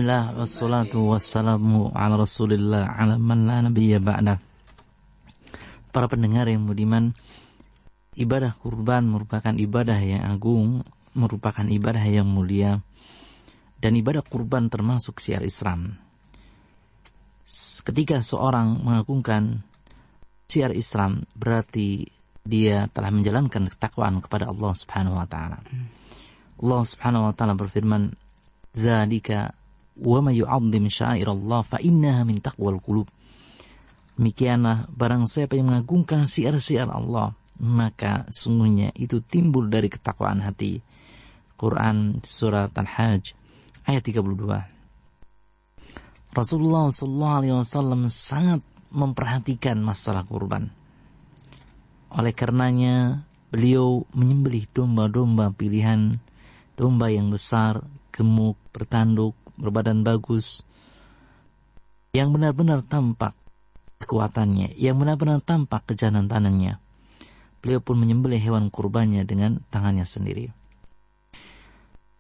Bismillah wassalatu wassalamu ala Rasulillah ala man la nabiyya ba'da. Para pendengar yang budiman, ibadah kurban merupakan ibadah yang agung, merupakan ibadah yang mulia, dan ibadah kurban termasuk syiar Islam. Ketika seorang mengagungkan syiar Islam, berarti dia telah menjalankan ketakwaan kepada Allah Subhanahu wa taala. Allah Subhanahu wa taala berfirman, "Dzalika wa may yu'azzim sya'airallah fa innaha min taqwal qulub." Demikianlah barang siapa yang mengagungkan syiar-syiar Allah, maka sungguhnya itu timbul dari ketakwaan hati. Quran surat Al-Hajj ayat 32. Rasulullah sallallahu alaihi wasallam sangat memperhatikan masalah kurban. Oleh karenanya beliau menyembelih domba-domba pilihan, domba yang besar, gemuk, bertanduk, berbadan bagus, yang benar-benar tampak kekuatannya, yang benar-benar tampak kejantanannya. Beliau pun menyembelih hewan kurbannya dengan tangannya sendiri.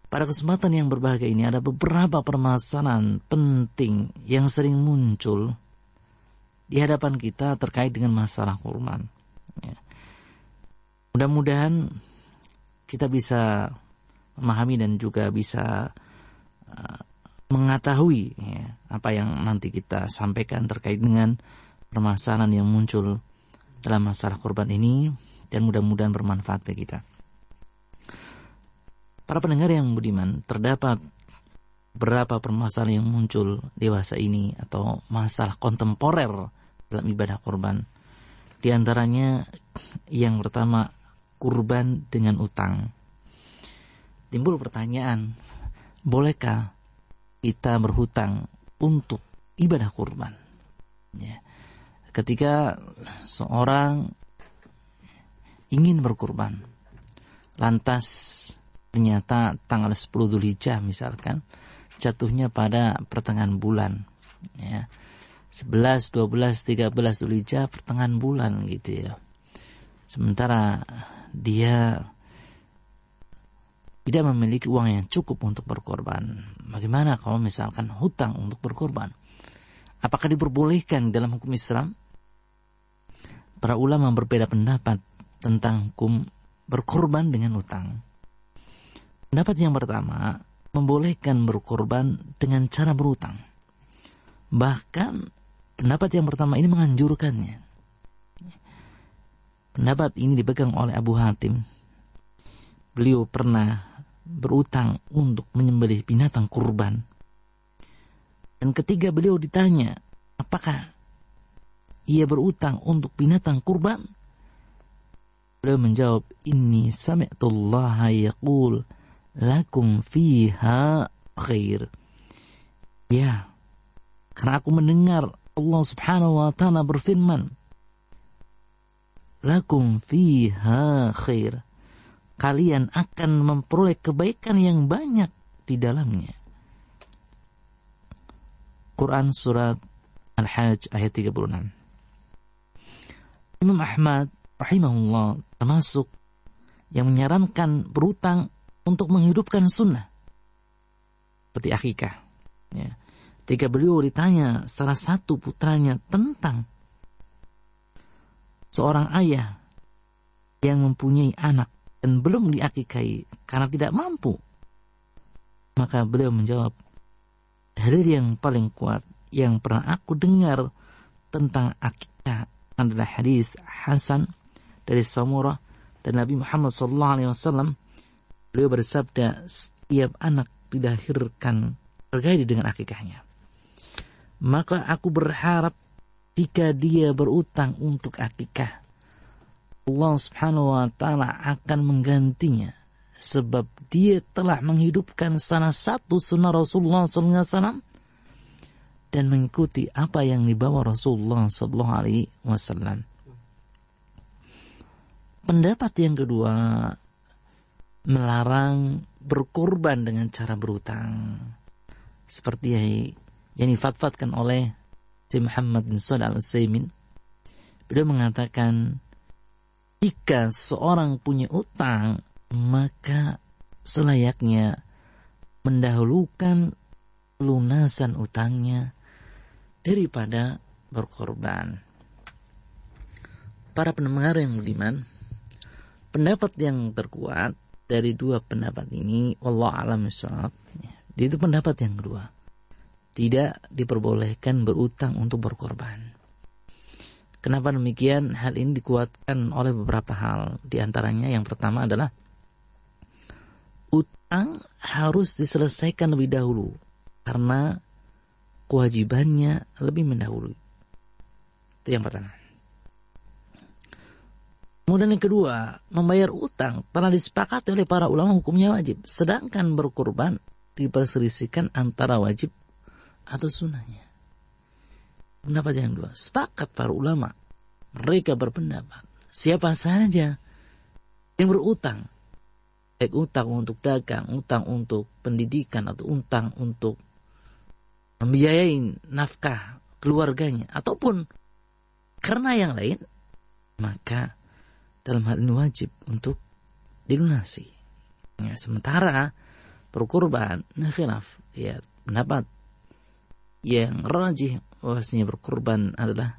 Pada kesempatan yang berbahagia ini ada beberapa permasalahan penting yang sering muncul di hadapan kita terkait dengan masalah kurban. Mudah-mudahan kita bisa memahami dan juga bisa mengetahui apa yang nanti kita sampaikan terkait dengan permasalahan yang muncul dalam masalah kurban ini, dan mudah-mudahan bermanfaat bagi kita. Para pendengar yang budiman, terdapat beberapa permasalahan yang muncul dewasa ini atau masalah kontemporer dalam ibadah kurban. Di antaranya yang pertama, kurban dengan utang. Timbul pertanyaan, bolehkah kita berhutang untuk ibadah kurban? Ya. Ketika seorang ingin berkurban, lantas ternyata tanggal 10 Dzulhijjah misalkan jatuhnya pada pertengahan bulan, ya. 11, 12, 13 Dzulhijjah pertengahan bulan gitu ya. Sementara dia tidak memiliki uang yang cukup untuk berkorban. Bagaimana kalau misalkan hutang untuk berkorban? Apakah diperbolehkan dalam hukum Islam? Para ulama berbeda pendapat tentang hukum berkorban dengan hutang. Pendapat yang pertama, membolehkan berkorban dengan cara berhutang. Bahkan pendapat yang pertama ini menganjurkannya. Pendapat ini dipegang oleh Abu Hatim. Beliau pernah berutang untuk menyembelih binatang kurban. Dan ketika beliau ditanya, apakah ia berutang untuk binatang kurban? Beliau menjawab, "Inni sami'tullaha yaqul lakum fiha khair." Ya, karena aku mendengar Allah Subhanahu wa taala berfirman, "Lakum fiha khair." Kalian akan memperoleh kebaikan yang banyak di dalamnya. Quran surat Al-Hajj ayat 36. Imam Ahmad rahimahullah termasuk yang menyarankan berutang untuk menghidupkan sunnah seperti akikah. Ya. Ketika beliau ditanya salah satu putranya tentang seorang ayah yang mempunyai anak dan belum diakikahi karena tidak mampu, maka beliau menjawab, dalil yang paling kuat yang pernah aku dengar tentang akikah adalah hadis Hasan dari Samurah dan Nabi Muhammad SAW. Beliau bersabda, setiap anak dilahirkan terkait dengan akikahnya. Maka aku berharap jika dia berutang untuk akikah, Allah Subhanahu wa taala akan menggantinya, sebab dia telah menghidupkan salah satu sunnah Rasulullah SAW dan mengikuti apa yang dibawa Rasulullah SAW. Pendapat yang kedua, melarang berkorban dengan cara berutang, seperti yang difatwakan oleh Syekh Muhammad bin Shalih Al-Utsaimin. Beliau mengatakan, jika seorang punya utang, maka selayaknya mendahulukan lunasan utangnya daripada berkorban. Para pendengar yang budiman, pendapat yang terkuat dari dua pendapat ini, wallahu a'lam bishawab, itu pendapat yang kedua. Tidak diperbolehkan berutang untuk berkorban. Kenapa demikian? Hal ini dikuatkan oleh beberapa hal. Di antaranya yang pertama adalah utang harus diselesaikan lebih dahulu karena kewajibannya lebih mendahului. Itu yang pertama. Kemudian yang kedua, membayar utang telah disepakati oleh para ulama hukumnya wajib. Sedangkan berkorban diperselisihkan antara wajib atau sunnahnya. Pendapat yang kedua, sepakat para ulama. Mereka berpendapat, siapa saja yang berutang, baik utang untuk dagang, utang untuk pendidikan, atau utang untuk membiayai nafkah keluarganya, ataupun karena yang lain, maka dalam hal ini wajib untuk dilunasi. Ya, sementara berkorban, khilaf, ya, pendapat yang rajih bahwasanya berkorban adalah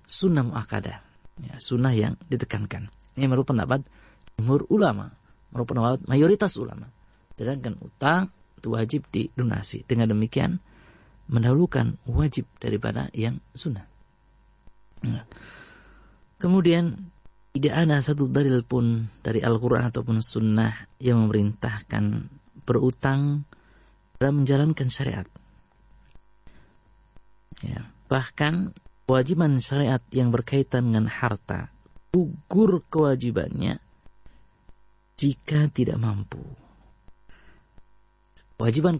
sunnah muakkadah, ya, sunnah yang ditekankan. Ini menurut pendapat jumhur ulama, menurut pendapat mayoritas ulama. Sedangkan utang itu wajib dilunasi. Dengan demikian mendahulukan wajib daripada yang sunnah. Nah, kemudian tidak ada satu dalil pun dari Al-Quran ataupun sunnah yang memerintahkan berutang dalam menjalankan syariat. Ya, bahkan kewajiban syariat yang berkaitan dengan harta gugur kewajibannya jika tidak mampu. Kewajiban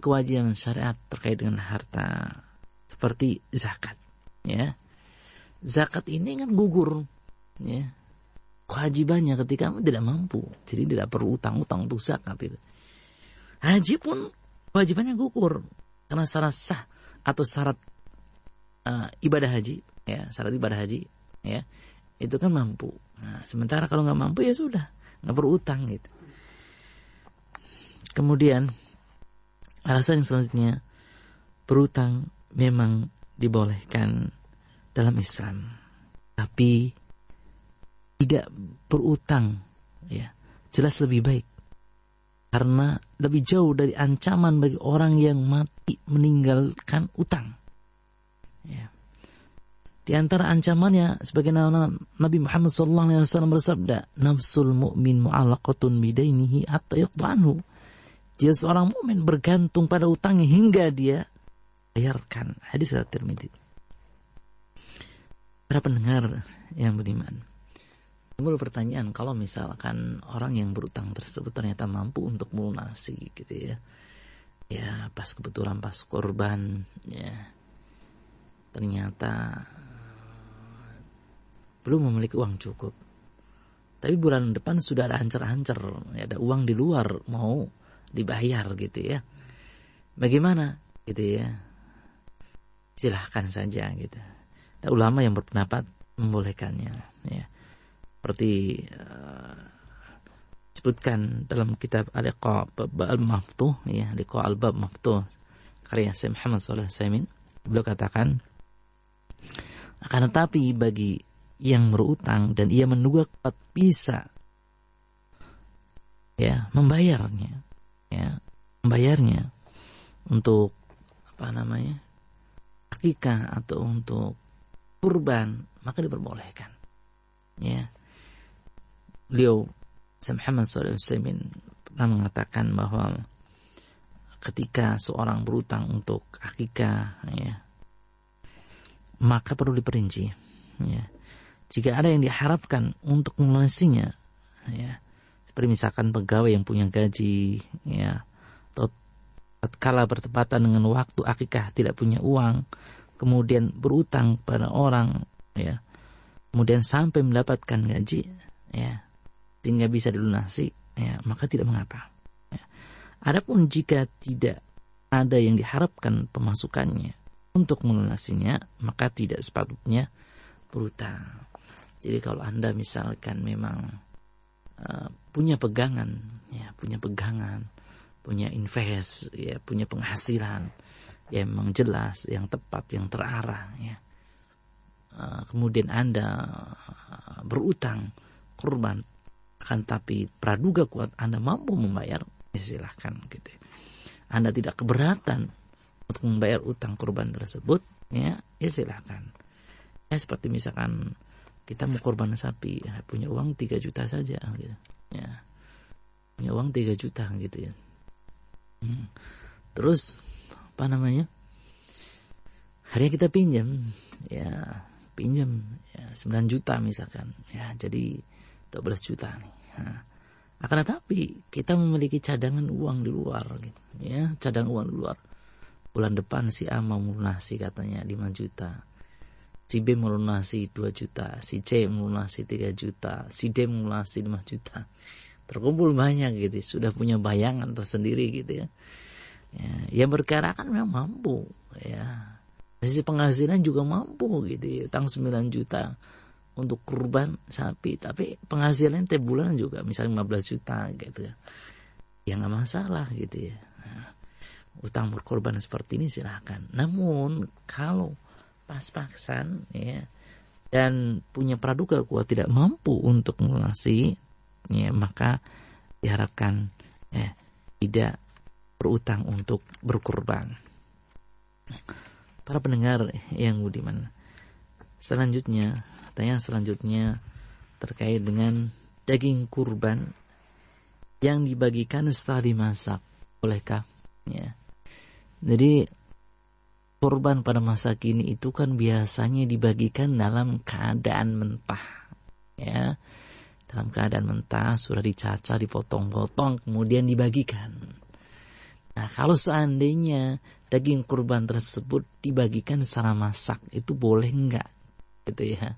syariat terkait dengan harta seperti zakat, ya. Zakat ini kan gugur, ya, kewajibannya ketika tidak mampu, jadi tidak perlu utang-utang untuk zakat itu. Haji pun kewajibannya gugur karena syarat sah atau syarat ibadah haji, ya, syarat ibadah haji, ya, itu kan mampu. Nah, sementara kalau nggak mampu ya sudah, nggak perlu utang gitu. Kemudian alasan yang selanjutnya, berutang memang dibolehkan dalam Islam, tapi tidak berutang, ya, jelas lebih baik karena lebih jauh dari ancaman bagi orang yang mati meninggalkan utang. Ya. Di antara ancamannya, sebagaimana Nabi Muhammad SAW bersabda, nafsul mu'min mu'allaqatun bidainihi hatta yuqta'anhu. Dia seorang mukmin bergantung pada utangnya hingga dia bayarkan. Hadis riwayat Tirmidzi. Para pendengar yang beriman, timbul pertanyaan, kalau misalkan orang yang berutang tersebut ternyata mampu untuk melunasi, gitu ya, ya pas kebetulan pas korban, ya, ternyata belum memiliki uang cukup, tapi bulan depan sudah ada hancer-hancer, ya, ada uang di luar mau dibayar, gitu ya, bagaimana, gitu ya, silahkan saja, gitu. Ada ulama yang berpendapat membolehkannya, ya, seperti disebutkan dalam kitab Al-Iqa al-Maftuh, ya, Al-Iqa al-Bab Maftuh karya Syekh Muhammad Shalih Al-Utsaimin. Beliau katakan, akan tetapi bagi yang berutang dan ia menduga kuat bisa, ya, membayarnya untuk akikah atau untuk kurban, maka diperbolehkan, ya. Beliau Syekh Muhammad Shalih Al-Utsaimin pernah mengatakan bahwa ketika seorang berutang untuk akikah, ya, maka perlu diperinci, ya. Jika ada yang diharapkan untuk melunasinya, ya, seperti misalkan pegawai yang punya gaji, ya, atau tatkala bertepatan dengan waktu akikah tidak punya uang, kemudian berutang pada orang, ya, kemudian sampai mendapatkan gaji, ya, sehingga bisa dilunasi, ya, maka tidak mengapa. Ya. Adapun jika tidak ada yang diharapkan pemasukannya untuk melunasinya, maka tidak sepatutnya berutang. Jadi kalau Anda misalkan memang punya pegangan punya invest, ya, punya penghasilan yang memang jelas, yang tepat, yang terarah, ya. Kemudian Anda berutang kurban, akan tapi praduga kuat Anda mampu membayar, ya silahkan gitu. Anda tidak keberatan untuk membayar utang kurban tersebut, ya silahkan. Ya seperti misalkan kita mau kurban sapi, ya, punya uang 3 juta saja gitu. Ya. Punya uang 3 juta gitu ya. Terus apa namanya? Harinya kita pinjam ya 9 juta misalkan. Ya, jadi 12 juta nih. Nah, akan tetapi kita memiliki cadangan uang di luar gitu. Ya, cadangan uang di luar. Bulan depan si A mau melunasi katanya 5 juta. Si B melunasi 2 juta, si C melunasi 3 juta, si D melunasi 5 juta. Terkumpul banyak gitu, sudah punya bayangan tersendiri gitu ya. Yang berkara kan memang mampu ya. Dari sisi penghasilan juga mampu gitu ya, utang 9 juta untuk kurban sapi, tapi penghasilan tiap bulan juga misalnya 15 juta gitu ya. Ya nggak masalah gitu ya. Utang berkorban seperti ini silahkan. Namun kalau pas-pasan ya dan punya praduga kuat tidak mampu untuk melunasi, ya maka diharapkan ya tidak berutang untuk berkurban. Para pendengar yang budiman, selanjutnya pertanyaan selanjutnya terkait dengan daging kurban yang dibagikan setelah dimasak, bolehkah? Ya. Jadi kurban pada masa kini itu kan biasanya dibagikan dalam keadaan mentah, ya. Dalam keadaan mentah, sudah dicacah, dipotong-potong, kemudian dibagikan. Nah, kalau seandainya daging kurban tersebut dibagikan secara masak, itu boleh enggak? Gitu ya.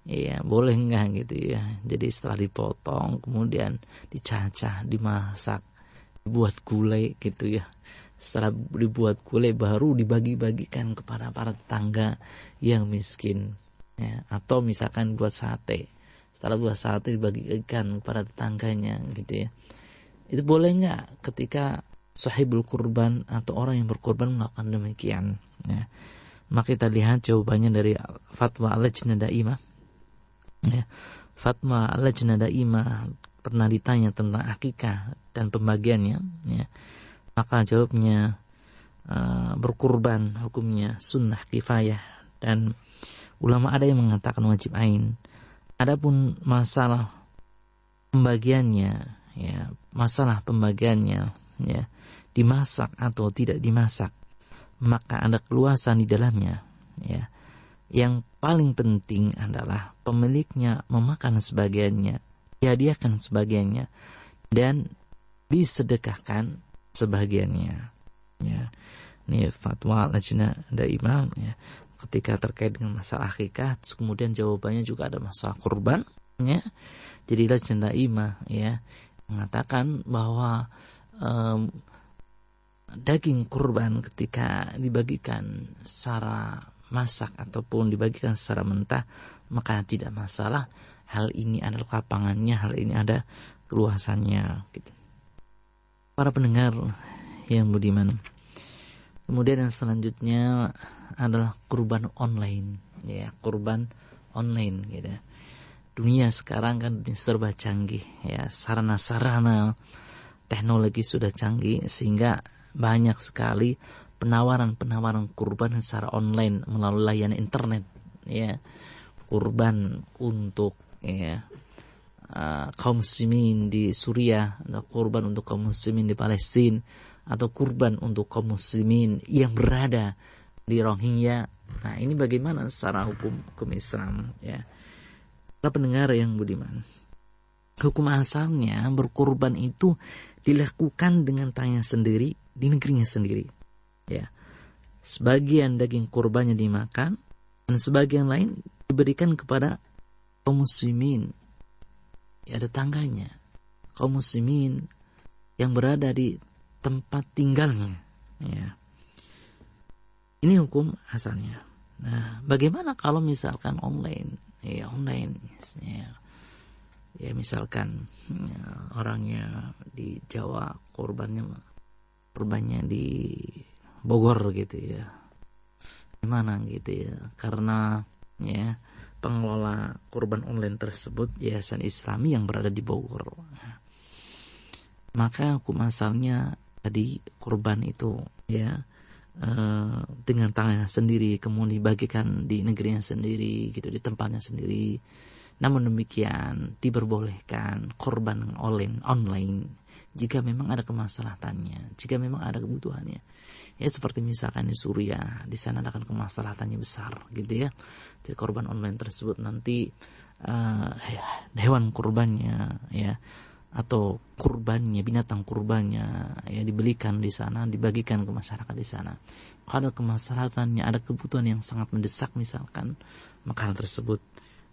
Iya, boleh enggak gitu ya. Jadi setelah dipotong, kemudian dicacah, dimasak, dibuat gulai gitu ya. Setelah dibuat gulai baru dibagi-bagikan kepada para tetangga yang miskin. Ya. Atau misalkan buat sate. Setelah buat sate dibagikan kepada tetangganya gitu ya. Itu boleh nggak ketika sahibul kurban atau orang yang berkorban melakukan demikian? Ya. Maka kita lihat jawabannya dari Fatwa Al-Lajnah Daimah. Ya. Fatwa Al-Lajnah Daimah pernah ditanya tentang akikah dan pembagiannya. Ya. Maka jawabnya berkurban hukumnya sunnah kifayah, dan ulama ada yang mengatakan wajib ain. Adapun masalah pembagiannya, ya, ya, dimasak atau tidak dimasak, maka ada keluasan di dalamnya, ya. Yang paling penting adalah pemiliknya memakan sebagiannya, dihadiahkan sebagiannya, dan disedekahkan sebagiannya, ya. Ini fatwa Lajnah Daimah, ya. Ketika terkait dengan masalah akikah, kemudian jawabannya juga ada masalah kurban, ya. Jadi Lajnah Daimah ya mengatakan bahwa daging kurban ketika dibagikan secara masak ataupun dibagikan secara mentah maka tidak masalah. Hal ini adalah lapangannya, hal ini ada keluasannya gitu. Para pendengar yang budiman, kemudian yang selanjutnya adalah kurban online, ya, kurban online gitu. Dunia sekarang kan serba canggih, ya, sarana-sarana teknologi sudah canggih sehingga banyak sekali penawaran-penawaran kurban secara online melalui layanan internet, ya. Kurban untuk ya kaum muslimin di Suriah, atau kurban untuk kaum muslimin di Palestina, atau kurban untuk kaum muslimin yang berada di Rohingya. Nah, ini bagaimana secara hukum Islam, ya. Para pendengar yang budiman, hukum asalnya berkurban itu dilakukan dengan tangannya sendiri di negerinya sendiri, ya. Sebagian daging kurbannya dimakan dan sebagian lain diberikan kepada kaum muslimin, ya, tetangganya, kaum muslimin yang berada di tempat tinggalnya, ya. Ini hukum asalnya. Nah, bagaimana kalau misalkan online, ya, online, ya. Ya misalkan orangnya di Jawa, kurbannya di Bogor gitu ya. Gimana gitu ya? Karena ya pengelola kurban online tersebut Yayasan Islami yang berada di Bogor. Maka hukum asalnya tadi kurban itu ya dengan tangannya sendiri, kemudian dibagikan di negerinya sendiri gitu, di tempatnya sendiri. Namun demikian diperbolehkan kurban online jika memang ada kemaslahatannya, jika memang ada kebutuhannya. Ya seperti misalkan di Suriah, di sana akan kemaslahatannya besar gitu ya. Jadi kurban online tersebut nanti hewan kurbannya ya atau kurbannya, binatang kurbannya ya dibelikan di sana, dibagikan ke masyarakat di sana. Kalau ada kemaslahatannya, ada kebutuhan yang sangat mendesak misalkan, maka hal tersebut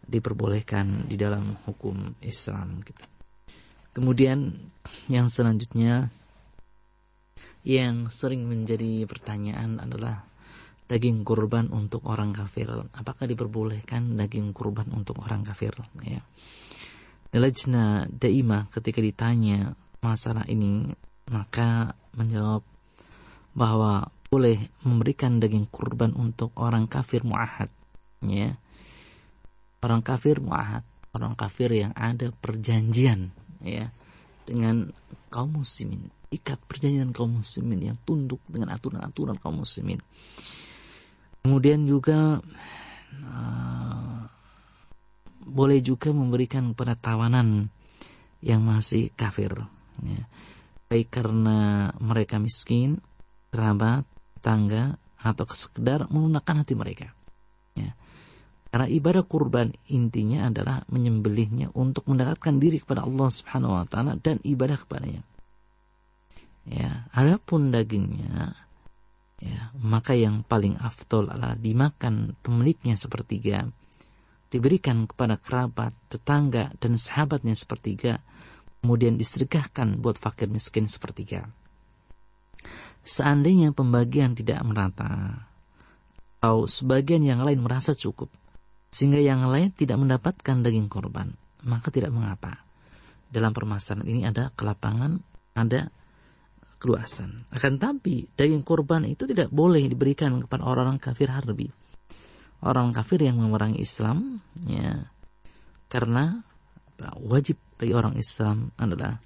diperbolehkan di dalam hukum Islam gitu. Kemudian yang selanjutnya yang sering menjadi pertanyaan adalah daging kurban untuk orang kafir. Apakah diperbolehkan daging kurban untuk orang kafir ya? Lajnah Daimah ketika ditanya masalah ini maka menjawab bahwa boleh memberikan daging kurban untuk orang kafir mu'ahad ya. Orang kafir mu'ahad, orang kafir yang ada perjanjian ya dengan kaum muslimin, ikat perjanjian kaum muslimin yang tunduk dengan aturan-aturan kaum muslimin. Kemudian juga boleh juga memberikan kepada tawanan yang masih kafir ya. Baik karena mereka miskin, kerabat, tangga, atau sekedar melunakkan hati mereka ya. Karena ibadah kurban intinya adalah menyembelihnya untuk mendekatkan diri kepada Allah Subhanahu wa taala dan ibadah kepadanya. Ya, adapun dagingnya ya, maka yang paling afdol adalah dimakan pemiliknya sepertiga, diberikan kepada kerabat, tetangga dan sahabatnya sepertiga, kemudian disedekahkan buat fakir miskin sepertiga. Seandainya pembagian tidak merata atau sebagian yang lain merasa cukup sehingga yang lain tidak mendapatkan daging korban, maka tidak mengapa. Dalam permasalahan ini ada kelapangan, ada keluasan. Akan tapi daging korban itu tidak boleh diberikan kepada orang-orang kafir harbi, orang kafir yang memerangi Islam ya. Karena wajib bagi orang Islam adalah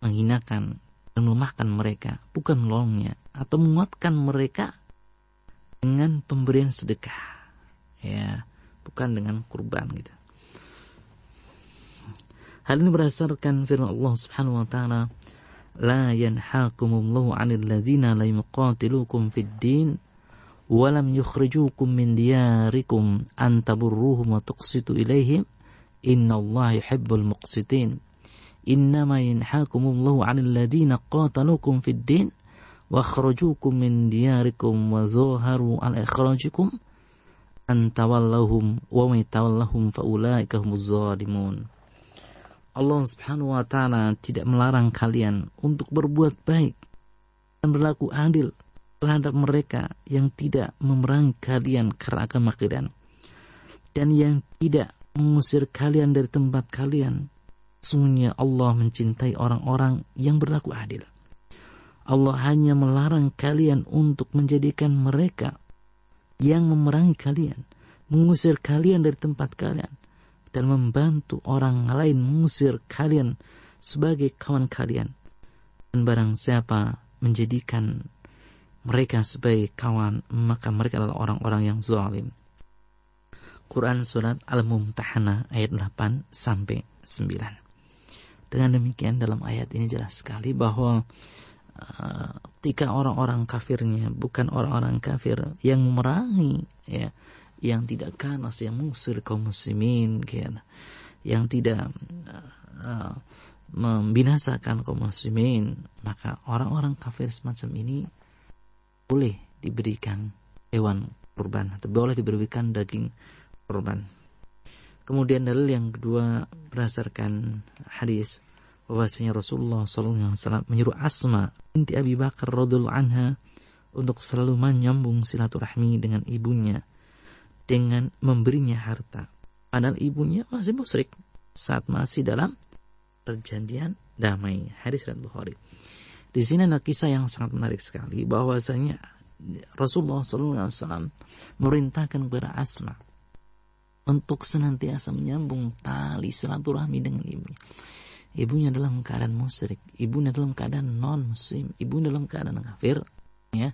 menghinakan dan melemahkan mereka, bukan menolongnya atau menguatkan mereka dengan pemberian sedekah ya, bukan dengan kurban gitu. Hal ini berdasarkan firman Allah Subhanahu wa taala, la yanhaakumullahu 'anil ladzina la yuqatilukum fid din wa lam yukhrijukum min diyarikum an taburruhum wa tuqsitu ilaihim innallaha yuhibbul muqsitin. Innama yanhaakumullahu 'anil ladzina qatalukum fid din wa akhrajukum min diyarikum wa zaharu al ikhrajikum an tawallahum wa may tawallahum fa ulaika humuz zalimun. Allah Subhanahu wa taala tidak melarang kalian untuk berbuat baik dan berlaku adil terhadap mereka yang tidak memerangi kalian karena agama kalian dan yang tidak mengusir kalian dari tempat kalian. Sesungguhnya Allah mencintai orang-orang yang berlaku adil. Allah hanya melarang kalian untuk menjadikan mereka yang memerangi kalian, mengusir kalian dari tempat kalian, dan membantu orang lain mengusir kalian sebagai kawan kalian. Dan barang siapa menjadikan mereka sebagai kawan, maka mereka adalah orang-orang yang zalim. Quran Surat Al-Mumtahanah ayat 8-9. Dengan demikian dalam ayat ini jelas sekali bahwa ketika orang-orang kafirnya bukan orang-orang kafir yang memerangi ya, yang tidak ganas, yang mengusir kaum muslimin ya, yang tidak membinasakan kaum muslimin, maka orang-orang kafir semacam ini boleh diberikan hewan kurban atau boleh diberikan daging kurban. Kemudian dalil yang kedua berdasarkan hadis bahwasanya Rasulullah SAW menyuruh Asma binti Abi Bakar radhiyallahu anha untuk selalu menyambung silaturahmi dengan ibunya dengan memberinya harta. Padahal ibunya masih musyrik saat masih dalam perjanjian damai. Hadis riwayat Bukhari. Di sini ada kisah yang sangat menarik sekali, bahwasanya Rasulullah SAW merintahkan kepada Asma untuk senantiasa menyambung tali silaturahmi dengan ibunya. Ibunya dalam keadaan musyrik, ibunya dalam keadaan non muslim, ibunya dalam keadaan kafir. Ya,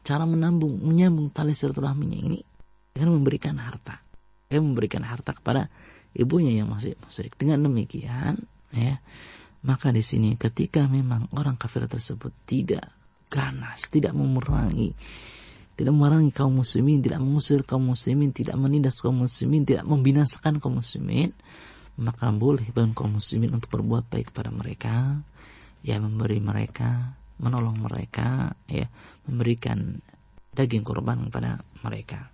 cara menyambung tali silaturahminya ini dengan memberikan harta. Dia memberikan harta kepada ibunya yang masih musyrik. Dengan demikian, ya, maka di sini ketika memang orang kafir tersebut tidak ganas, tidak memerangi kaum muslimin, tidak mengusir kaum muslimin, tidak menindas kaum muslimin, tidak membinasakan kaum muslimin, maka boleh bagi kaum muslimin untuk berbuat baik kepada mereka, ya, memberi mereka, menolong mereka, ya, memberikan daging korban kepada mereka.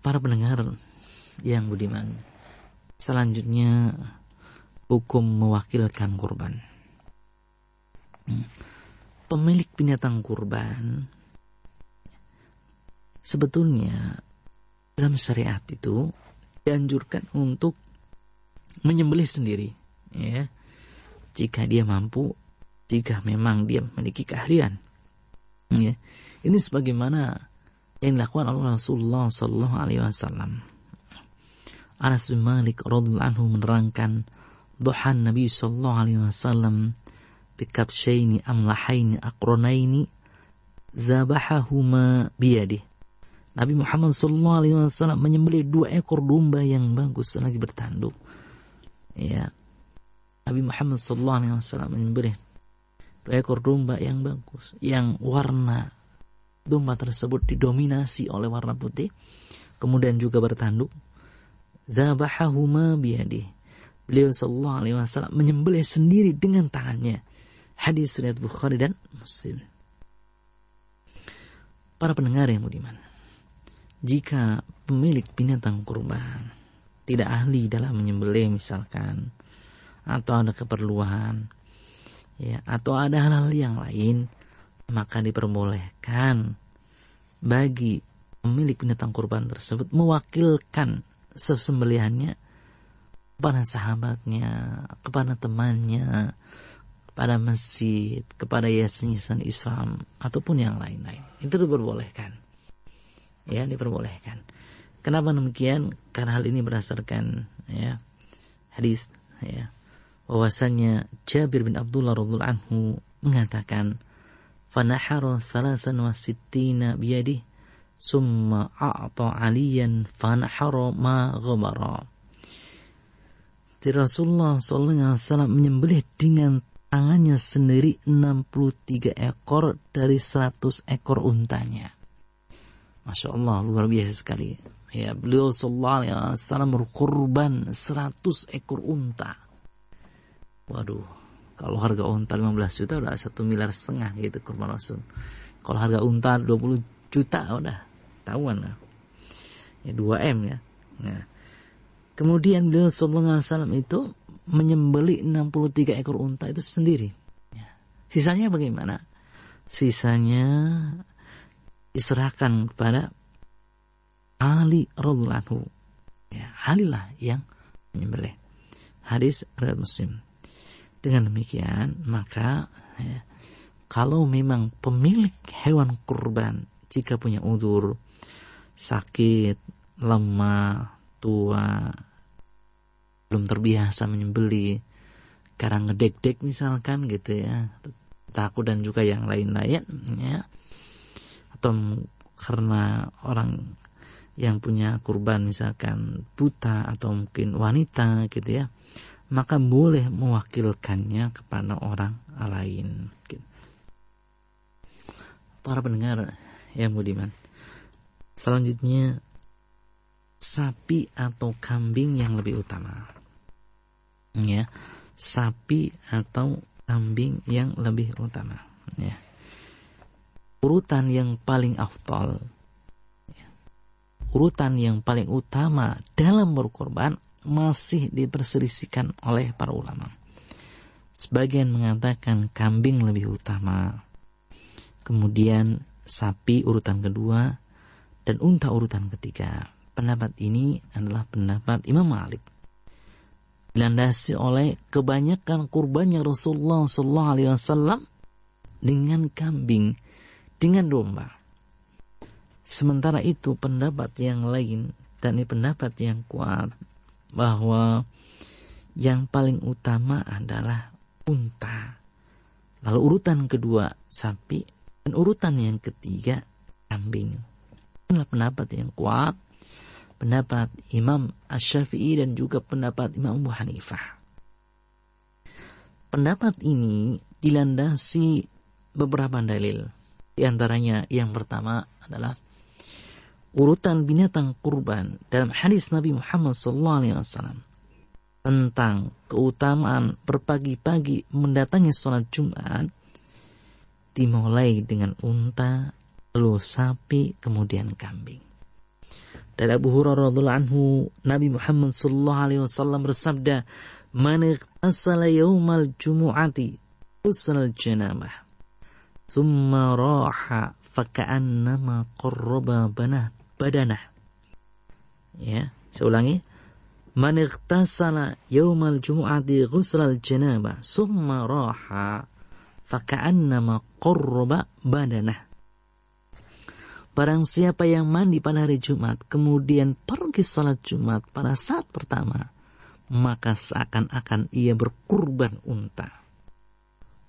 Para pendengar yang budiman, selanjutnya hukum mewakilkan kurban. Pemilik binatang kurban sebetulnya dalam syariat itu dianjurkan untuk menyembelih sendiri, ya, jika dia mampu, jika memang dia memiliki keahlian. Ya. Ini sebagaimana yang dilakukan oleh Rasulullah sallallahu alaihi wasallam. Anas bin Malik radhiyallahu anhu menerangkan, "Duhan Nabi sallallahu alaihi wasallam bikabshaini amlahaini aqranaini zabahahuma biyadih." Nabi Muhammad sallallahu alaihi wasallam menyembelih 2 ekor domba yang bagus lagi bertanduk. Ya. Nabi Muhammad sallallahu alaihi wasallam menyembelih 2 ekor domba yang bagus, yang warna domba tersebut didominasi oleh warna putih, kemudian juga bertanduk. Zabahahuma biyadih. Beliau sallallahu alaihi wasallam menyembelih sendiri dengan tangannya. Hadis riwayat Bukhari dan Muslim. Para pendengar yang budiman, jika pemilik binatang kurban tidak ahli dalam menyembelih misalkan, atau ada keperluan, ya, atau ada hal-hal yang lain, maka diperbolehkan bagi pemilik binatang kurban tersebut mewakilkan sesembelihannya kepada sahabatnya, kepada temannya, kepada masjid, kepada yayasan Islam, ataupun yang lain-lain. Itu diperbolehkan. Ya, diperbolehkan. Kenapa demikian? Karena hal ini berdasarkan, ya, hadis, ya, bahwasanya Jabir bin Abdullah radhiyallahu anhu mengatakan, "Fanahara 63 biyadihi, summa a'ta 'aliyan fanahara ma ghabara." Rasulullah SAW menyembelih dengan tangannya sendiri 63 ekor dari 100 ekor untanya. Masya Allah, luar biasa sekali. Ya, beliau SAW berkorban 100 ekor unta. Waduh, kalau harga unta 15 juta udah 1,5 miliar gitu kurban Rasul. Kalau harga unta 20 juta udah tahuan lah. Ya, 2M ya. Nah, kemudian beliau sallallahu alaihi wasallam itu menyembelih 63 ekor unta itu sendiri. Ya. Sisanya bagaimana? Sisanya diserahkan kepada Ali radhiyallahu anhu. Ya, Ali lah yang menyembelih. Hadis riwayat Muslim. Dengan demikian, maka, ya, kalau memang pemilik hewan kurban jika punya udzur, sakit, lemah, tua, belum terbiasa menyembelih, karena ngedek-dek misalkan gitu ya, takut dan juga yang lain-lain, ya, atau karena orang yang punya kurban misalkan buta atau mungkin wanita gitu ya, maka boleh mewakilkannya kepada orang lain. Para pendengar yang budiman, selanjutnya sapi atau kambing yang lebih utama. Ya, sapi atau kambing yang lebih utama. Ya. Urutan yang paling afdal, ya, urutan yang paling utama dalam berkorban masih diperselisihkan oleh para ulama. Sebagian mengatakan kambing lebih utama, kemudian sapi urutan kedua, dan unta urutan ketiga. pendapat ini adalah pendapat Imam Malik. Dilandasi oleh kebanyakan kurbannya Rasulullah SAW dengan kambing, dengan domba. Sementara itu pendapat yang lain, dan ini pendapat yang kuat, bahwa yang paling utama adalah unta. Lalu urutan kedua sapi, dan urutan yang ketiga kambing. Inilah pendapat yang kuat, pendapat Imam Asy-Syafi'i dan juga pendapat Imam Abu Hanifah. Pendapat ini dilandasi beberapa dalil. Di antaranya yang pertama adalah urutan binatang kurban dalam hadis Nabi Muhammad SAW tentang keutamaan berpagi-pagi mendatangi sholat Jumat, dimulai dengan unta, lalu sapi, kemudian kambing. Dari Abu Hurairah radhiyallahu anhu, Nabi Muhammad SAW bersabda, "Man ightasala yaumal jumu'ati ghusl janabah, summa raha faka'annama qarraba badanah." Ya, saya ulangi. Man ightasala yaumal jumu'ati ghusl janabah, summa raha faka'annama qarraba badanah. Barang siapa yang mandi pada hari Jumat, kemudian pergi sholat Jumat pada saat pertama, maka seakan-akan ia berkurban unta.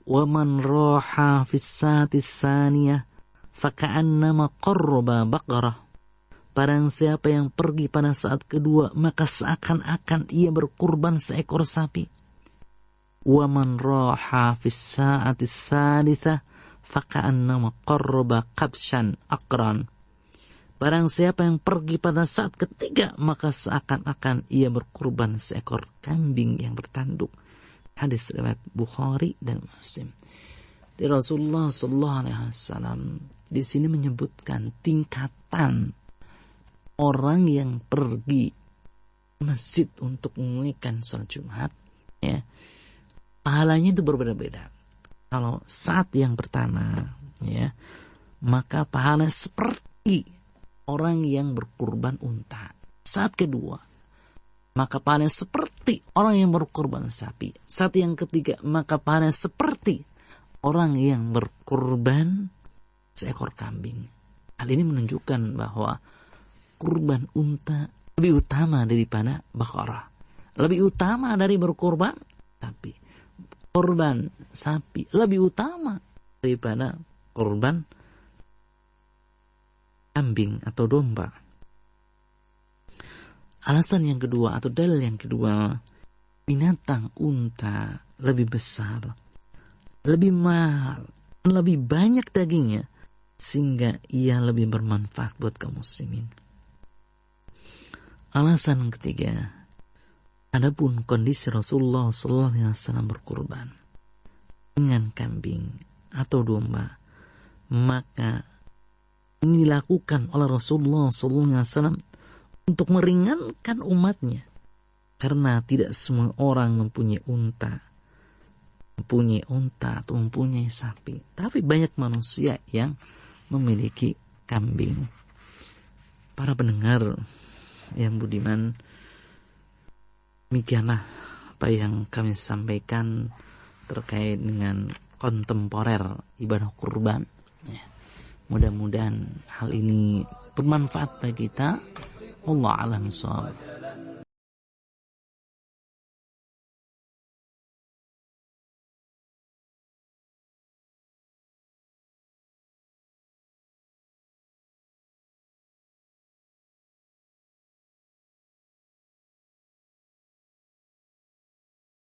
Wa man raha fis saati tsaniyah faka'annama qarraba baqarah. Barang siapa yang pergi pada saat kedua, maka seakan-akan ia berkurban seekor sapi. Wa man raha fis saati tsalitsah faka'annama qarraba qabshan aqran. Barang siapa yang pergi pada saat ketiga, maka seakan-akan ia berkurban seekor kambing yang bertanduk. Hadis riwayat Bukhari dan Muslim. Di Rasulullah SAW di sini menyebutkan tingkatan orang yang pergi ke masjid untuk menunaikan sholat Jumat, ya, pahalanya itu berbeda-beda. Kalau saat yang pertama, ya, maka pahalanya seperti orang yang berkurban unta. Saat kedua, maka pahalanya seperti orang yang berkurban sapi. Saat yang ketiga, maka pahalanya seperti orang yang berkurban seekor kambing. Hal ini menunjukkan bahwa kurban unta lebih utama daripada baqarah. Lebih utama dari berkurban sapi. Kurban sapi lebih utama daripada kurban kambing atau domba. Alasan yang kedua atau dalil yang kedua, binatang unta lebih besar, lebih mahal, lebih banyak dagingnya, sehingga ia lebih bermanfaat buat kaum muslimin. Alasan ketiga, adapun kondisi Rasulullah SAW berkurban dengan kambing atau domba, maka ini dilakukan oleh Rasulullah SAW untuk meringankan umatnya, karena tidak semua orang mempunyai unta atau mempunyai sapi, tapi banyak manusia yang memiliki kambing. Para pendengar yang budiman, demikianlah apa yang kami sampaikan terkait dengan kontemporer ibadah kurban. Ya. Mudah-mudahan hal ini bermanfaat bagi kita. Wallahu a'lam bishawab.